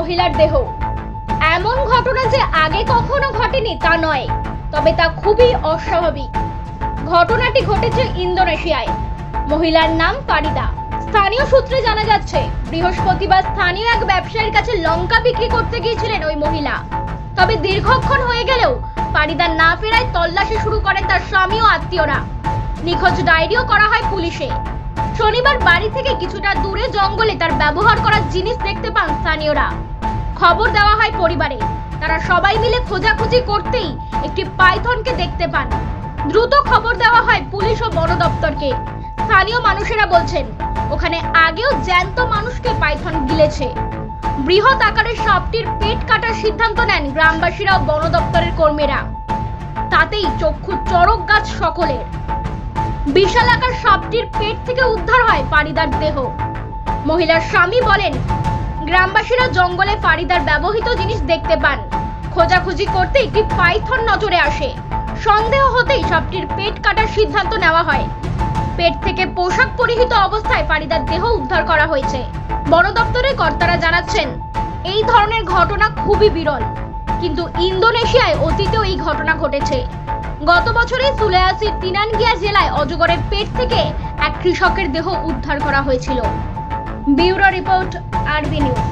মহিলার দেহ। এমন ঘটনা যে আগে কখনো ঘটেনি তা নয়, তবে তা খুবই অস্বাভাবিক। ঘটনাটি ঘটেছে ইন্দোনেশিয়ায়। মহিলার নাম ফারিদা। স্থানীয় সূত্রে জানা যাচ্ছে, বৃহস্পতিবার স্থানীয় এক ব্যবসায়ীর কাছে লঙ্কা বিক্রি করতে গিয়েছিলেন ওই মহিলা। তবে দীর্ঘক্ষণ হয়ে গেলেও ফারিদা না ফেরায় তল্লাশি শুরু করেন তার স্বামী ও আত্মীয়রা। নিখোঁজ ডায়েরিও করা হয় পুলিশে। শনিবার বাড়ি থেকে কিছুটা দূরে জঙ্গলে তার ব্যবহার করা জিনিস দেখতে পান স্থানীয়রা। খবর দেওয়া হয় পরিবারে। তারা সবাই মিলে খোঁজাখুঁজি করতেই একটি পাইথনকে দেখতে পান। দ্রুত খবর দেওয়া হয় পুলিশ ও বন দপ্তরকে। স্থানীয় মানুষেরা বলছেন, ওখানে আগেও জ্যান্ত মানুষকে পাইথন গিলেছে। বৃহৎ আকারের সাপটির পেট কাটার সিদ্ধান্ত নেন গ্রামবাসীরা ও বন দপ্তরের কর্মীরা। তাতেই চক্ষু চড়ক গাছ সকলের। বিশাল আকার সাপটির পেট থেকে উদ্ধার হয় ফারিদার দেহ। মহিলার স্বামী বলেন, গ্রামবাসীরা জঙ্গলে ফারিদার ব্যবহৃত জিনিস দেখতে পান। খোঁজাখুঁজি করতে একটি পাইথন নজরে আসে। সন্দেহ হতেই সাপটির পেট কাটার সিদ্ধান্ত নেওয়া হয়। পেট থেকে পোশাক পরিহিত অবস্থায় ফারিদার দেহ উদ্ধার করা হয়েছে। বন দপ্তরের কর্তারা জানাচ্ছেন, এই ধরনের ঘটনা খুবই বিরল, কিন্তু ইন্দোনেশিয়ায় অতীতেও এই ঘটনা ঘটেছে। গত বছরে সুলায়াসির তিনানগিয়া জেলায় অজগরের পেট থেকে এক কৃষকের দেহ উদ্ধার করা হয়েছিল। ব্যুরো রিপোর্ট, আরবি নিউজ।